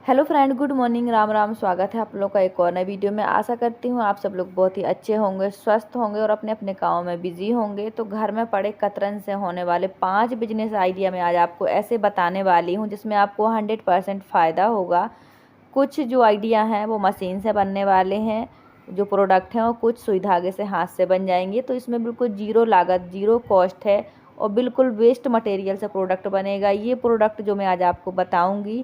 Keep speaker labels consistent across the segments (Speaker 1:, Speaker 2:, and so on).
Speaker 1: Hello friend, good morning, Ram Ram. स्वागत है आप लोगों का एक और नए वीडियो में। आशा करती हूँ आप सब लोग बहुत ही अच्छे होंगे, स्वस्थ होंगे और अपने अपने कामों में बिजी होंगे। तो घर में पड़े कतरन से होने वाले 5 बिजनेस आइडिया मैं आज आपको ऐसे बताने वाली हूँ जिसमें आपको 100% फ़ायदा होगा। कुछ जो आइडिया हैं वो मशीन से बनने वाले हैं, जो प्रोडक्ट हैं वो कुछ सुई धागे से हाथ से बन जाएंगे। तो इसमें बिल्कुल जीरो लागत, जीरो कॉस्ट है और बिल्कुल वेस्ट मटेरियल से प्रोडक्ट बनेगा। ये प्रोडक्ट जो मैं आज आपको बताऊँगी,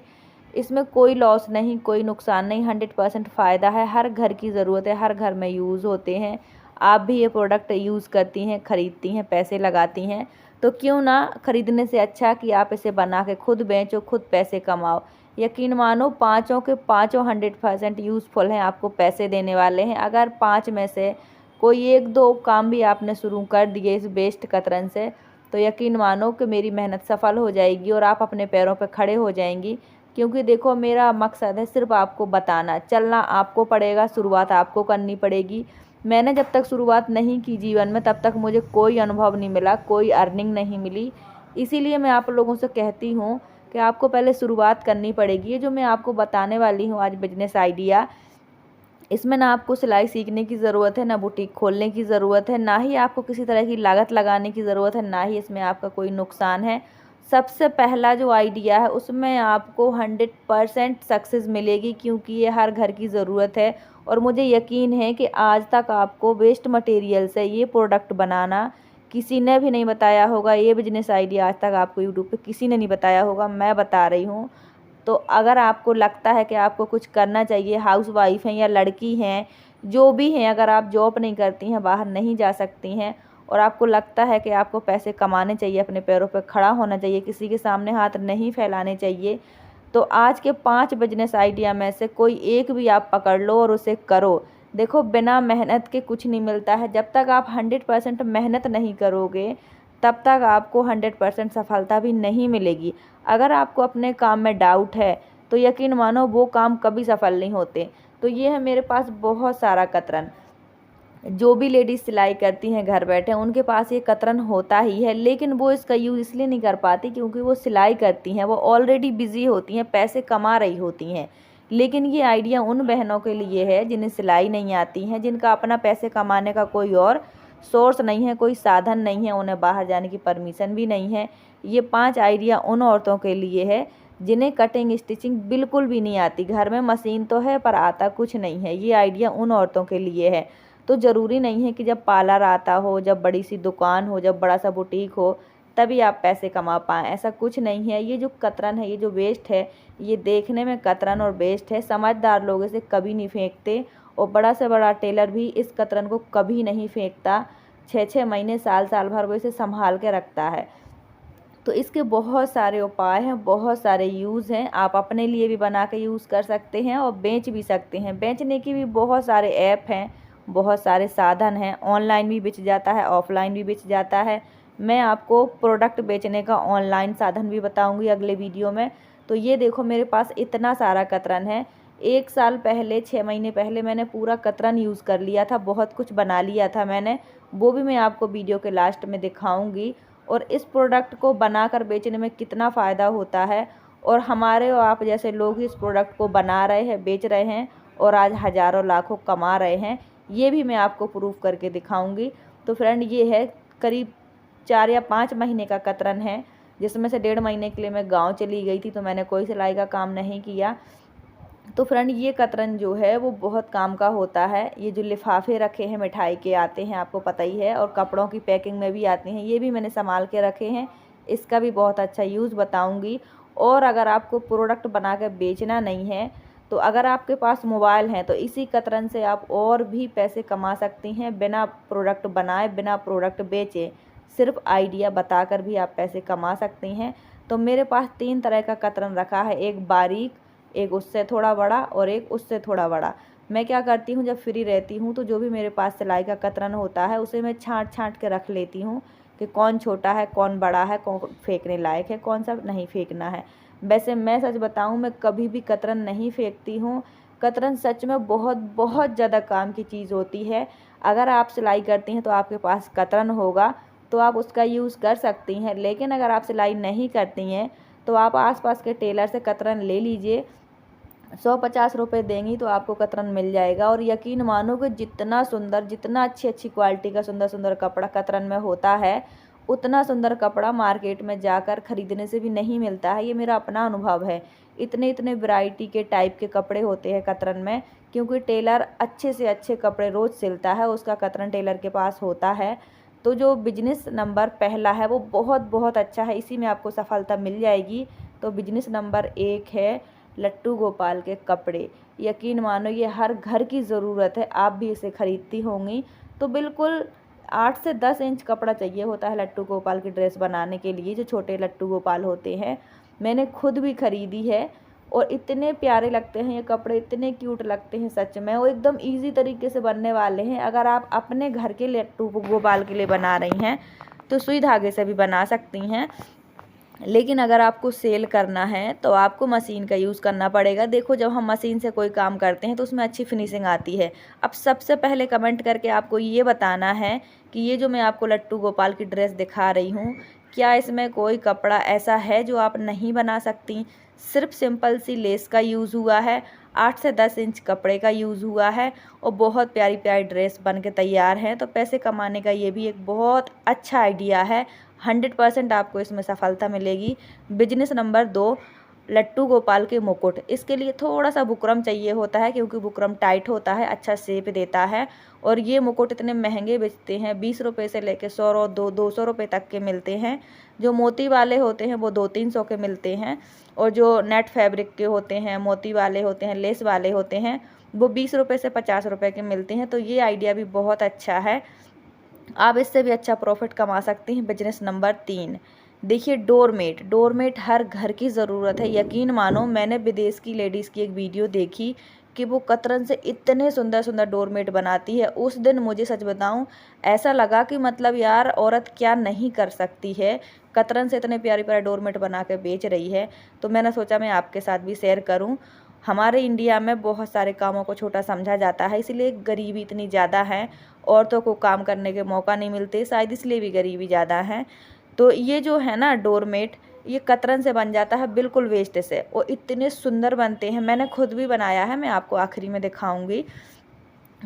Speaker 1: इसमें कोई लॉस नहीं, कोई नुकसान नहीं, 100% फ़ायदा है। हर घर की ज़रूरत है, हर घर में यूज़ होते हैं। आप भी ये प्रोडक्ट यूज़ करती हैं, ख़रीदती हैं, पैसे लगाती हैं, तो क्यों ना ख़रीदने से अच्छा कि आप इसे बना के खुद बेचो, खुद पैसे कमाओ। यकीन मानो पाँचों के पाँचों 100% यूज़फुल हैं, आपको पैसे देने वाले हैं। अगर 5 में से कोई 1-2 काम भी आपने शुरू कर दिए इस वेस्ट कतरन से, तो यकीन मानो कि मेरी मेहनत सफल हो जाएगी और आप अपने पैरों पर खड़े हो जाएंगी। क्योंकि देखो, मेरा मकसद है सिर्फ आपको बताना, चलना आपको पड़ेगा, शुरुआत आपको करनी पड़ेगी। मैंने जब तक शुरुआत नहीं की जीवन में, तब तक मुझे कोई अनुभव नहीं मिला, कोई अर्निंग नहीं मिली। इसीलिए मैं आप लोगों से कहती हूँ कि आपको पहले शुरुआत करनी पड़ेगी। ये जो मैं आपको बताने वाली हूँ आज बिजनेस आइडिया, इसमें ना आपको सिलाई सीखने की ज़रूरत है, ना बुटीक खोलने की ज़रूरत है, ना ही आपको किसी तरह की लागत लगाने की ज़रूरत है, ना ही इसमें आपका कोई नुकसान है। सबसे पहला जो आइडिया है उसमें आपको 100% सक्सेस मिलेगी, क्योंकि ये हर घर की ज़रूरत है। और मुझे यकीन है कि आज तक आपको वेस्ट मटेरियल से ये प्रोडक्ट बनाना किसी ने भी नहीं बताया होगा। ये बिजनेस आइडिया आज तक आपको यूट्यूब पे किसी ने नहीं बताया होगा, मैं बता रही हूँ। तो अगर आपको लगता है कि आपको कुछ करना चाहिए, हाउसवाइफ हैं या लड़की हैं, जो भी हैं, अगर आप जॉब नहीं करती हैं, बाहर नहीं जा सकती हैं और आपको लगता है कि आपको पैसे कमाने चाहिए, अपने पैरों पर खड़ा होना चाहिए, किसी के सामने हाथ नहीं फैलाने चाहिए, तो आज के 5 बिजनेस आइडिया में से कोई एक भी आप पकड़ लो और उसे करो। देखो, बिना मेहनत के कुछ नहीं मिलता है। जब तक आप 100% मेहनत नहीं करोगे, तब तक आपको 100% सफलता भी नहीं मिलेगी। अगर आपको अपने काम में डाउट है, तो यकीन मानो वो काम कभी सफल नहीं होते। तो ये है मेरे पास बहुत सारा कतरन। जो भी लेडीज़ सिलाई करती हैं घर बैठे, उनके पास ये कतरन होता ही है, लेकिन वो इसका यूज़ इसलिए नहीं कर पाती क्योंकि वो सिलाई करती हैं, वो ऑलरेडी बिज़ी होती हैं, पैसे कमा रही होती हैं। लेकिन ये आइडिया उन बहनों के लिए है जिन्हें सिलाई नहीं आती हैं, जिनका अपना पैसे कमाने का कोई और सोर्स नहीं है, कोई साधन नहीं है, उन्हें बाहर जाने की परमिशन भी नहीं है। ये 5 आइडिया उन औरतों के लिए है जिन्हें कटिंग स्टिचिंग बिल्कुल भी नहीं आती। घर में मशीन तो है पर आता कुछ नहीं है। ये आइडिया उन औरतों के लिए है। तो ज़रूरी नहीं है कि जब पार्लर आता हो, जब बड़ी सी दुकान हो, जब बड़ा सा बुटीक हो, तभी आप पैसे कमा पाएँ, ऐसा कुछ नहीं है। ये जो कतरन है, ये जो वेस्ट है, ये देखने में कतरन और वेस्ट है, समझदार लोग इसे कभी नहीं फेंकते और बड़ा से बड़ा टेलर भी इस कतरन को कभी नहीं फेंकता। 6-6 महीने, साल-साल भर वो इसे संभाल के रखता है। तो इसके बहुत सारे उपाय हैं, बहुत सारे यूज़ हैं। आप अपने लिए भी बना के यूज़ कर सकते हैं और बेच भी सकते हैं। बेचने की भी बहुत सारे ऐप हैं, बहुत सारे साधन हैं। ऑनलाइन भी बिक जाता है, ऑफ़लाइन भी बिक जाता है। मैं आपको प्रोडक्ट बेचने का ऑनलाइन साधन भी बताऊंगी अगले वीडियो में। तो ये देखो, मेरे पास इतना सारा कतरन है। 1 साल पहले, 6 महीने पहले मैंने पूरा कतरन यूज़ कर लिया था, बहुत कुछ बना लिया था मैंने। वो भी मैं आपको वीडियो के लास्ट में दिखाऊंगी। और इस प्रोडक्ट को बनाकर बेचने में कितना फ़ायदा होता है, और हमारे और आप जैसे लोग इस प्रोडक्ट को बना रहे हैं, बेच रहे हैं और आज हज़ारों लाखों कमा रहे हैं, ये भी मैं आपको प्रूफ करके दिखाऊंगी। तो फ्रेंड, ये है करीब 4 या 5 महीने का कतरन है, जिसमें से 1.5 महीने के लिए मैं गाँव चली गई थी, तो मैंने कोई सिलाई का काम नहीं किया। तो फ्रेंड, ये कतरन जो है वो बहुत काम का होता है। ये जो लिफाफे रखे हैं, मिठाई के आते हैं, आपको पता ही है, और कपड़ों की पैकिंग में भी आते हैं, ये भी मैंने संभाल के रखे हैं। इसका भी बहुत अच्छा यूज़ बताऊंगी। और अगर आपको प्रोडक्ट बना कर बेचना नहीं है, तो अगर आपके पास मोबाइल है, तो इसी कतरन से आप और भी पैसे कमा सकती हैं, बिना प्रोडक्ट बनाए, बिना प्रोडक्ट बेचे। सिर्फ आइडिया बताकर भी आप पैसे कमा सकती हैं। तो मेरे पास 3 तरह का कतरन रखा है, एक बारीक, एक उससे थोड़ा बड़ा और एक उससे थोड़ा बड़ा। मैं क्या करती हूँ, जब फ्री रहती हूँ तो जो भी मेरे पास सिलाई का कतरन होता है उसे मैं छाँट छाँट के रख लेती हूँ कि कौन छोटा है, कौन बड़ा है, कौन फेंकने लायक है, कौन सा नहीं फेंकना है। वैसे मैं सच बताऊँ, मैं कभी भी कतरन नहीं फेंकती हूँ। कतरन सच में बहुत बहुत ज़्यादा काम की चीज़ होती है। अगर आप सिलाई करती हैं तो आपके पास कतरन होगा, तो आप उसका यूज़ कर सकती हैं। लेकिन अगर आप सिलाई नहीं करती हैं, तो आप आसपास के टेलर से कतरन ले लीजिए, 150 रुपये देंगी तो आपको कतरन मिल जाएगा। और यकीन मानो कि जितना सुंदर, जितना अच्छी अच्छी क्वालिटी का सुंदर सुंदर कपड़ा कतरन में होता है, उतना सुंदर कपड़ा मार्केट में जाकर खरीदने से भी नहीं मिलता है। ये मेरा अपना अनुभव है। इतने इतने वैरायटी के टाइप के कपड़े होते हैं कतरन में, क्योंकि टेलर अच्छे से अच्छे कपड़े रोज़ सिलता है, उसका कतरन टेलर के पास होता है। तो जो बिजनेस नंबर पहला है वो बहुत बहुत अच्छा है, इसी में आपको सफलता मिल जाएगी। तो बिजनेस नंबर 1 है लट्टू गोपाल के कपड़े। यकीन मानो ये हर घर की ज़रूरत है, आप भी इसे खरीदती होंगी। तो बिल्कुल 8 से 10 इंच कपड़ा चाहिए होता है लट्टू गोपाल की ड्रेस बनाने के लिए, जो छोटे लट्टू गोपाल होते हैं। मैंने खुद भी खरीदी है और इतने प्यारे लगते हैं ये कपड़े, इतने क्यूट लगते हैं सच में, और एकदम ईजी तरीके से बनने वाले हैं। अगर आप अपने घर के लट्टू गोपाल के लिए बना रही हैं तो सुई धागे से भी बना सकती हैं, लेकिन अगर आपको सेल करना है तो आपको मशीन का यूज़ करना पड़ेगा। देखो, जब हम मशीन से कोई काम करते हैं तो उसमें अच्छी फिनिशिंग आती है। अब सबसे पहले कमेंट करके आपको ये बताना है कि ये जो मैं आपको लट्टू गोपाल की ड्रेस दिखा रही हूँ, क्या इसमें कोई कपड़ा ऐसा है जो आप नहीं बना सकती। सिर्फ सिंपल सी लेस का यूज़ हुआ है, 8 से 10 इंच कपड़े का यूज़ हुआ है, और बहुत प्यारी प्यारी ड्रेस बन के तैयार है। तो पैसे कमाने का ये भी एक बहुत अच्छा आइडिया है। 100% आपको इसमें सफलता मिलेगी। बिजनेस नंबर 2, लट्टू गोपाल के मुकुट। इसके लिए थोड़ा सा बुकरम चाहिए होता है, क्योंकि बुकरम टाइट होता है, अच्छा शेप देता है। और ये मुकुट इतने महंगे बेचते हैं, 20 रुपये से लेकर 100 और 200 रुपये तक के मिलते हैं। जो मोती वाले होते हैं वो 200-300 के मिलते हैं, और जो नेट फैब्रिक के होते हैं, मोती वाले होते हैं, लेस वाले होते हैं, वो 20 रुपये से 50 रुपये के मिलते हैं। तो ये आइडिया भी बहुत अच्छा है, आप इससे भी अच्छा प्रॉफिट कमा सकती हैं। बिजनेस नंबर 3, देखिए डोरमेट। डोरमेट हर घर की ज़रूरत है। यकीन मानो, मैंने विदेश की लेडीज़ की एक वीडियो देखी कि वो कतरन से इतने सुंदर सुंदर डोरमेट बनाती है। उस दिन मुझे सच बताऊं, ऐसा लगा कि मतलब यार, औरत क्या नहीं कर सकती है, कतरन से इतने प्यारे प्यारे डोरमेट बना के बेच रही है। तो मैंने सोचा मैं आपके साथ भी शेयर करूं। हमारे इंडिया में बहुत सारे कामों को छोटा समझा जाता है, इसलिए गरीबी इतनी ज़्यादा है, औरतों को काम करने के मौका नहीं मिलते, शायद इसलिए भी गरीबी ज़्यादा है। तो ये जो है ना डोरमेट, ये कतरन से बन जाता है बिल्कुल वेस्ट से, और इतने सुंदर बनते हैं। मैंने खुद भी बनाया है, मैं आपको आखिरी में दिखाऊंगी।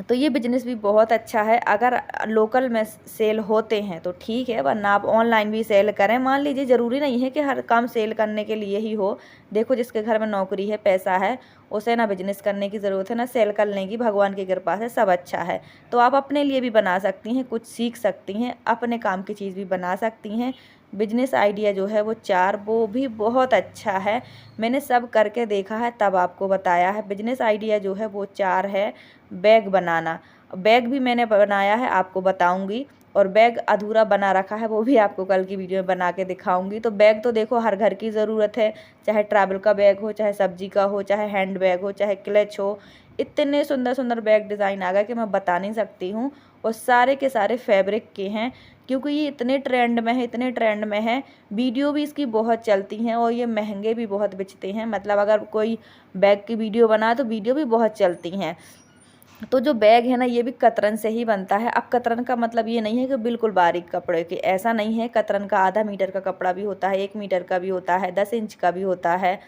Speaker 1: तो ये बिजनेस भी बहुत अच्छा है। अगर लोकल में सेल होते हैं तो ठीक है, वरना आप ऑनलाइन भी सेल करें। मान लीजिए, ज़रूरी नहीं है कि हर काम सेल करने के लिए ही हो। देखो, जिसके घर में नौकरी है, पैसा है, उसे ना बिजनेस करने की ज़रूरत है ना सेल करने की, भगवान की कृपा से सब अच्छा है। तो आप अपने लिए भी बना सकती हैं, कुछ सीख सकती हैं, अपने काम की चीज़ भी बना सकती हैं। बिजनेस आइडिया जो है वो 4, वो भी बहुत अच्छा है। मैंने सब करके देखा है, तब आपको बताया है। बिजनेस आइडिया जो है वो 4 है। बैग बनाना, बैग भी मैंने बनाया है, आपको बताऊंगी। और बैग अधूरा बना रखा है, वो भी आपको कल की वीडियो में बना के दिखाऊंगी। तो बैग तो देखो हर घर की ज़रूरत है, चाहे ट्रैवल का बैग हो, चाहे सब्जी का हो, चाहे हैंड बैग हो, चाहे क्लच हो। इतने सुंदर सुंदर बैग डिज़ाइन आ गए कि मैं बता नहीं सकती हूँ। और सारे के सारे फैब्रिक के हैं, क्योंकि ये इतने ट्रेंड में है, इतने ट्रेंड में है। वीडियो भी इसकी बहुत चलती हैं, और ये महंगे भी बहुत बिकते हैं। मतलब अगर कोई बैग की वीडियो बनाए तो वीडियो भी बहुत चलती हैं। तो जो बैग है ना, ये भी कतरन से ही बनता है। अब कतरन का मतलब ये नहीं है कि बिल्कुल बारीक कपड़े के, ऐसा नहीं है। कतरन का आधा मीटर का कपड़ा भी होता है, 1 मीटर का भी होता है, 10 इंच का भी होता है।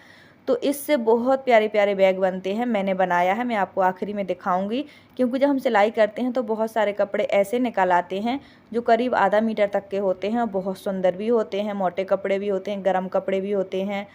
Speaker 1: तो इससे बहुत प्यारे प्यारे बैग बनते हैं। मैंने बनाया है, मैं आपको आखिरी में दिखाऊंगी। क्योंकि जब हम सिलाई करते हैं तो बहुत सारे कपड़े ऐसे निकल आते हैं जो करीब आधा मीटर तक के होते हैं, और बहुत सुंदर भी होते हैं, मोटे कपड़े भी होते हैं, गर्म कपड़े भी होते हैं।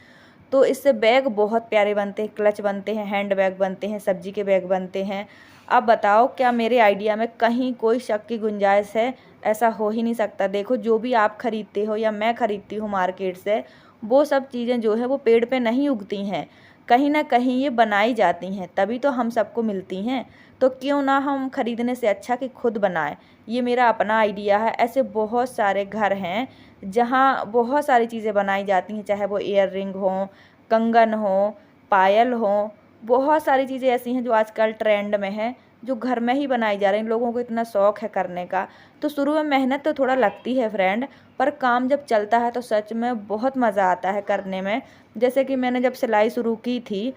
Speaker 1: तो इससे बैग बहुत प्यारे बनते हैं, क्लच बनते हैं, हैंड बैग बनते हैं, सब्जी के बैग बनते हैं। अब बताओ, क्या मेरे आइडिया में कहीं कोई शक की गुंजाइश है? ऐसा हो ही नहीं सकता। देखो, जो भी आप खरीदते हो या मैं खरीदती हूँ मार्केट से, वो सब चीज़ें जो है वो पेड़ पे नहीं उगती हैं, कहीं ना कहीं ये बनाई जाती हैं, तभी तो हम सबको मिलती हैं। तो क्यों ना हम खरीदने से अच्छा कि खुद बनाएं। ये मेरा अपना आइडिया है। ऐसे बहुत सारे घर हैं जहाँ बहुत सारी चीज़ें बनाई जाती हैं, चाहे वो ईयर रिंग हो, कंगन हो, पायल हो। बहुत सारी चीज़ें ऐसी हैं जो आजकल ट्रेंड में है, जो घर में ही बनाई जा रही हैं। लोगों को इतना शौक़ है करने का। तो शुरू में मेहनत तो थोड़ा लगती है फ्रेंड, पर काम जब चलता है तो सच में बहुत मज़ा आता है करने में। जैसे कि मैंने जब सिलाई शुरू की थी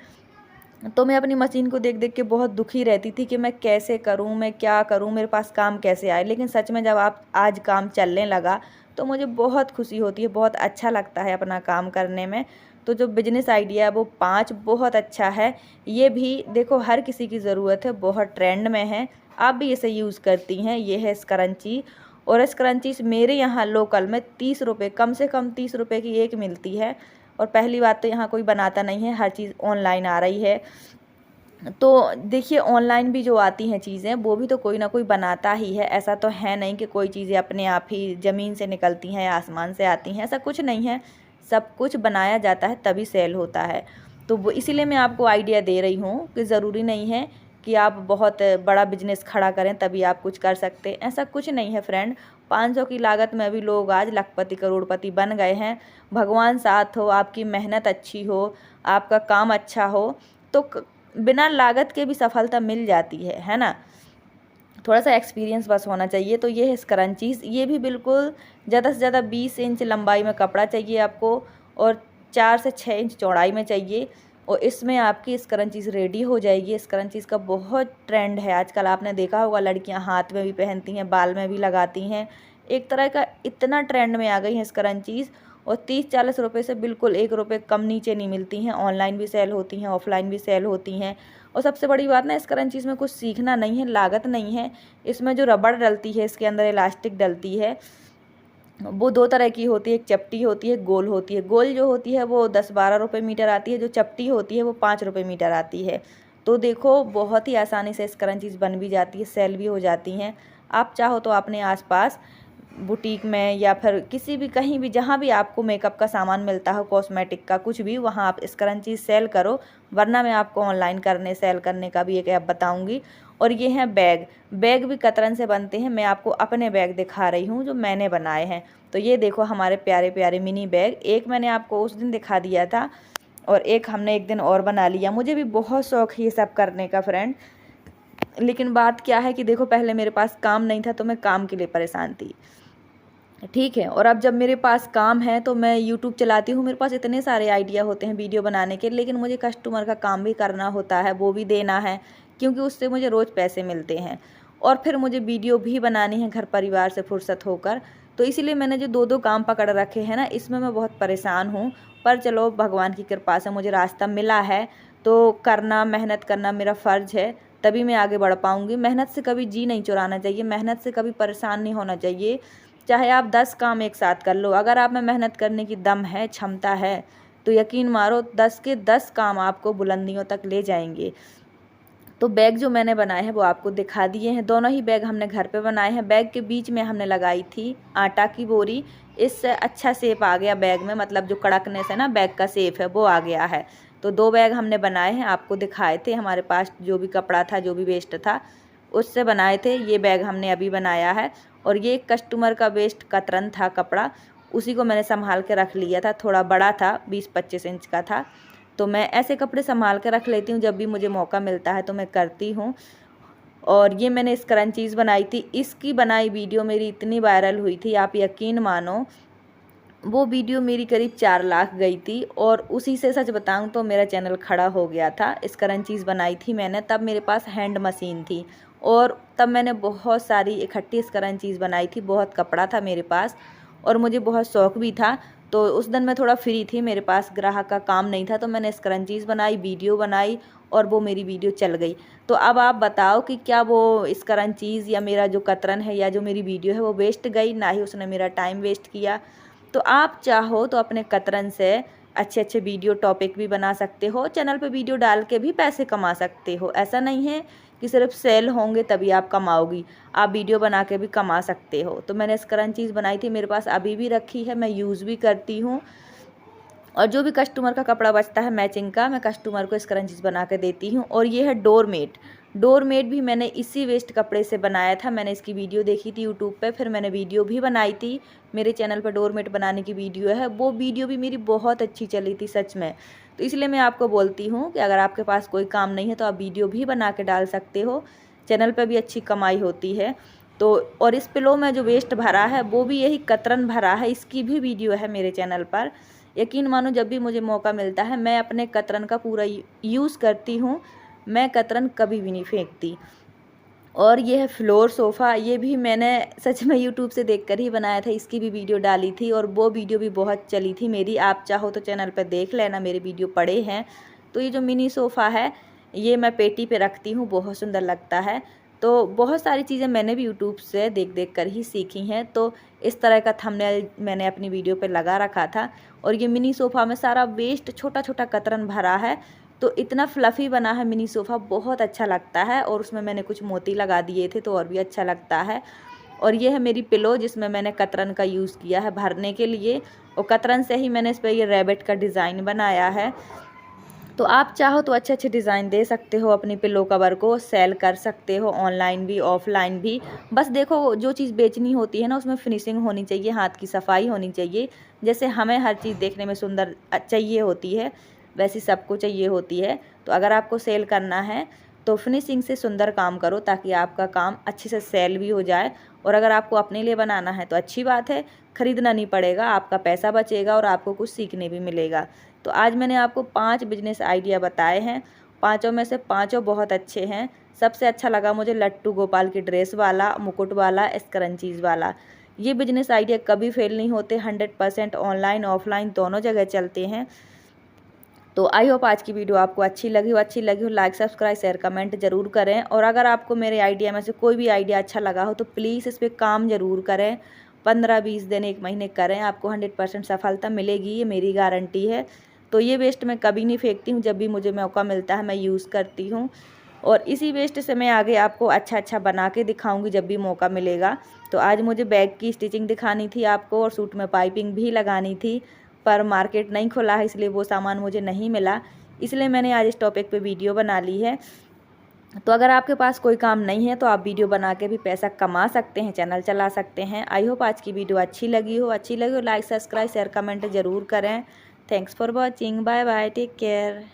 Speaker 1: तो मैं अपनी मशीन को देख देख के बहुत दुखी रहती थी कि मैं कैसे करूं, मैं क्या करूं, मेरे पास काम कैसे आए। लेकिन सच में जब आप आज काम चलने लगा तो मुझे बहुत खुशी होती है, बहुत अच्छा लगता है अपना काम करने में। तो जो बिजनेस आइडिया है वो 5 बहुत अच्छा है। ये भी देखो हर किसी की ज़रूरत है, बहुत ट्रेंड में है, आप भी इसे यूज़ करती हैं। ये है स्क्रंची, और स्क्रंचीज़ मेरे यहाँ लोकल में 30 रुपये, कम से कम 30 रुपये की एक मिलती है। और पहली बात तो यहाँ कोई बनाता नहीं है, हर चीज़ ऑनलाइन आ रही है। तो देखिए ऑनलाइन भी जो आती हैं चीज़ें वो भी तो कोई ना कोई बनाता ही है, ऐसा तो है नहीं कि कोई चीज़ें अपने आप ही ज़मीन से निकलती हैं या आसमान से आती हैं, ऐसा कुछ नहीं है। सब कुछ बनाया जाता है तभी सेल होता है। तो वो इसीलिए मैं आपको आइडिया दे रही हूँ कि ज़रूरी नहीं है कि आप बहुत बड़ा बिजनेस खड़ा करें तभी आप कुछ कर सकते हैं, ऐसा कुछ नहीं है फ्रेंड। 500 की लागत में भी लोग आज लखपति करोड़पति बन गए हैं। भगवान साथ हो, आपकी मेहनत अच्छी हो, आपका काम अच्छा हो, तो बिना लागत के भी सफलता मिल जाती है ना। थोड़ा सा एक्सपीरियंस बस होना चाहिए। तो ये है स्क्रंचीज़, ये भी बिल्कुल ज़्यादा से ज़्यादा 20 इंच लंबाई में कपड़ा चाहिए आपको, और 4 से 6 इंच चौड़ाई में चाहिए, और इसमें आपकी स्क्रंचीज़ रेडी हो जाएगी। स्क्रंचीज़ का बहुत ट्रेंड है आजकल, आपने देखा होगा लड़कियां हाथ में भी पहनती हैं, बाल में भी लगाती हैं, एक तरह का इतना ट्रेंड में आ गई हैं स्क्रंचीज़। और 30-40 रुपये से बिल्कुल 1 रुपये कम नीचे नहीं मिलती हैं। ऑनलाइन भी सेल होती हैं, ऑफलाइन भी सेल होती हैं। और सबसे बड़ी बात ना, इस क्रंचीज़ में कुछ सीखना नहीं है, लागत नहीं है। इसमें जो रबड़ डलती है, इसके अंदर इलास्टिक डलती है, वो 2 तरह की होती है, एक चपटी होती है, गोल होती है। गोल जो होती है वो 10-12 रुपये मीटर आती है, जो चपटी होती है वो 5 रुपये मीटर आती है। तो देखो बहुत ही आसानी से स्क्रंचीज़ बन भी जाती है, सेल भी हो जाती हैं। आप चाहो तो अपने आसपास बुटीक में या फिर किसी भी कहीं भी जहाँ भी आपको मेकअप का सामान मिलता हो, कॉस्मेटिक का कुछ भी, वहाँ आप स्क्रंचीज़ सेल करो। वरना मैं आपको ऑनलाइन सेल करने का भी एक ऐप बताऊँगी। और ये हैं बैग, बैग भी कतरन से बनते हैं। मैं आपको अपने बैग दिखा रही हूँ जो मैंने बनाए हैं। तो ये देखो हमारे प्यारे प्यारे मिनी बैग, एक मैंने आपको उस दिन दिखा दिया था और एक हमने एक दिन और बना लिया। मुझे भी बहुत शौक है ये सब करने का फ्रेंड, लेकिन बात क्या है कि देखो पहले मेरे पास काम नहीं था तो मैं काम के लिए परेशान थी, ठीक है। और अब जब मेरे पास काम है तो मैं यूट्यूब चलाती हूँ, मेरे पास इतने सारे आइडिया होते हैं वीडियो बनाने के, लेकिन मुझे कस्टमर का काम भी करना होता है, वो भी देना है, क्योंकि उससे मुझे रोज़ पैसे मिलते हैं। और फिर मुझे वीडियो भी बनानी है घर परिवार से फुर्सत होकर। तो इसीलिए मैंने जो 2-2 काम पकड़ रखे हैं ना, इसमें मैं बहुत परेशान हूँ। पर चलो भगवान की कृपा से मुझे रास्ता मिला है, तो करना, मेहनत करना मेरा फ़र्ज़ है, तभी मैं आगे बढ़ पाऊँगी। मेहनत से कभी जी नहीं चुराना चाहिए, मेहनत से कभी परेशान नहीं होना चाहिए। चाहे आप 10 काम एक साथ कर लो, अगर आप में मेहनत करने की दम है, क्षमता है, तो यकीन मारो 10 के 10 काम आपको बुलंदियों तक ले जाएंगे। तो बैग जो मैंने बनाए हैं वो आपको दिखा दिए हैं। दोनों ही बैग हमने घर पे बनाए हैं। बैग के बीच में हमने लगाई थी आटा की बोरी, इससे अच्छा शेप आ गया बैग में, मतलब जो कड़कनेस है ना बैग का शेप है वो आ गया है। तो 2 बैग हमने बनाए हैं, आपको दिखाए थे। हमारे पास जो भी कपड़ा था, जो भी वेस्ट था, उससे बनाए थे। ये बैग हमने अभी बनाया है। और ये कस्टमर का वेस्ट कतरन था कपड़ा, उसी को मैंने संभाल के रख लिया था। थोड़ा बड़ा था, 20-25 इंच का था। तो मैं ऐसे कपड़े संभाल के रख लेती हूँ, जब भी मुझे मौका मिलता है तो मैं करती हूँ। और ये मैंने स्क्रंचीज़ बनाई थी, इसकी बनाई वीडियो मेरी इतनी वायरल हुई थी, आप यकीन मानो वो वीडियो मेरी करीब 4 लाख गई थी। और उसी से सच बताऊं तो मेरा चैनल खड़ा हो गया था। स्क्रंचीज़ बनाई थी मैंने, तब मेरे पास हैंड मशीन थी, और तब मैंने बहुत सारी इकट्ठी स्क्रंचीज़ बनाई थी। बहुत कपड़ा था मेरे पास और मुझे बहुत शौक़ भी था। तो उस दिन मैं थोड़ा फ्री थी, मेरे पास ग्राहक का काम नहीं था, तो मैंने स्क्रंचीज़ बनाई, वीडियो बनाई, और वो मेरी वीडियो चल गई। तो अब आप बताओ कि क्या वो स्क्रंचीज़ या मेरा जो कतरन है या जो मेरी वीडियो है वो वेस्ट गई? ना ही उसने मेरा टाइम वेस्ट किया। तो आप चाहो तो अपने कतरन से अच्छे अच्छे वीडियो टॉपिक भी बना सकते हो, चैनल पे वीडियो डाल के भी पैसे कमा सकते हो। ऐसा नहीं है कि सिर्फ सेल होंगे तभी आप कमाओगी, आप वीडियो बना के भी कमा सकते हो। तो मैंने स्क्रंचीज़ बनाई थी, मेरे पास अभी भी रखी है, मैं यूज़ भी करती हूँ। और जो भी कस्टमर का कपड़ा बचता है मैचिंग का, मैं कस्टमर को स्क्रंचीज़ बना के देती हूँ। और ये है डोरमेट, डोरमेट भी मैंने इसी वेस्ट कपड़े से बनाया था। मैंने इसकी वीडियो देखी थी यूट्यूब पे, फिर मैंने वीडियो भी बनाई थी। मेरे चैनल पर डोरमेट बनाने की वीडियो है, वो वीडियो भी मेरी बहुत अच्छी चली थी सच में। तो इसलिए मैं आपको बोलती हूँ कि अगर आपके पास कोई काम नहीं है तो आप वीडियो भी बना के डाल सकते हो, चैनल पर भी अच्छी कमाई होती है। तो और इस पिलो में जो वेस्ट भरा है वो भी यही कतरन भरा है, इसकी भी वीडियो है मेरे चैनल पर। यकीन मानो जब भी मुझे मौका मिलता है मैं अपने कतरन का पूरा यूज़ करती हूँ, मैं कतरन कभी भी नहीं फेंकती। और ये है फ्लोर सोफ़ा, ये भी मैंने सच में यूट्यूब से देखकर ही बनाया था। इसकी भी वीडियो डाली थी और वो वीडियो भी बहुत चली थी मेरी। आप चाहो तो चैनल पर देख लेना, मेरे वीडियो पड़े हैं। तो ये जो मिनी सोफ़ा है ये मैं पेटी पे रखती हूँ, बहुत सुंदर लगता है। तो बहुत सारी चीज़ें मैंने भी यूट्यूब से देख देख कर ही सीखी हैं। तो इस तरह का थंबनेल मैंने अपनी वीडियो पे लगा रखा था। और ये मिनी सोफ़ा में सारा वेस्ट छोटा छोटा कतरन भरा है, तो इतना फ्लफ़ी बना है मिनी सोफ़ा, बहुत अच्छा लगता है। और उसमें मैंने कुछ मोती लगा दिए थे तो और भी अच्छा लगता है। और ये है मेरी पिलो, जिसमें मैंने कतरन का यूज़ किया है भरने के लिए, और कतरन से ही मैंने इस पर ये रैबिट का डिज़ाइन बनाया है। तो आप चाहो तो अच्छे अच्छे डिज़ाइन दे सकते हो अपनी पिलो कवर को, सेल कर सकते हो ऑनलाइन भी ऑफ़लाइन भी। बस देखो, जो चीज़ बेचनी होती है ना उसमें फिनिशिंग होनी चाहिए, हाथ की सफाई होनी चाहिए। जैसे हमें हर चीज़ देखने में सुंदर चाहिए होती है, वैसी सबको चाहिए होती है। तो अगर आपको सेल करना है तो फिनिशिंग से सुंदर काम करो, ताकि आपका काम अच्छे से सेल भी हो जाए। और अगर आपको अपने लिए बनाना है तो अच्छी बात है, ख़रीदना नहीं पड़ेगा, आपका पैसा बचेगा और आपको कुछ सीखने भी मिलेगा। तो आज मैंने आपको 5 बिजनेस आइडिया बताए हैं, पाँचों में से पाँचों बहुत अच्छे हैं। सबसे अच्छा लगा मुझे लट्टू गोपाल की ड्रेस वाला, मुकुट वाला, स्क्रंचीज़ वाला। ये बिजनेस आइडिया कभी फेल नहीं होते, 100% ऑनलाइन ऑफलाइन दोनों जगह चलते हैं। तो आई होप आज की वीडियो आपको अच्छी लगी हो लाइक सब्सक्राइब शेयर कमेंट ज़रूर करें। और अगर आपको मेरे आइडिया में से कोई भी आइडिया अच्छा लगा हो तो प्लीज़ इस पर काम ज़रूर करें। 15-20 दिन 1 महीने करें, आपको 100% सफलता मिलेगी, ये मेरी गारंटी है। तो ये वेस्ट मैं कभी नहीं फेंकती हूँ, जब भी मुझे मौका मिलता है मैं यूज़ करती हूँ। और इसी वेस्ट से मैं आगे आपको अच्छा अच्छा बना के दिखाऊंगी जब भी मौका मिलेगा। तो आज मुझे बैग की स्टिचिंग दिखानी थी आपको, और सूट में पाइपिंग भी लगानी थी, पर मार्केट नहीं खुला है इसलिए वो सामान मुझे नहीं मिला, इसलिए मैंने आज इस टॉपिक पे वीडियो बना ली है। तो अगर आपके पास कोई काम नहीं है तो आप वीडियो बना के भी पैसा कमा सकते हैं, चैनल चला सकते हैं। आई होप आज की वीडियो अच्छी लगी हो लाइक सब्सक्राइब शेयर कमेंट ज़रूर करें। Thanks for watching, bye bye, take care.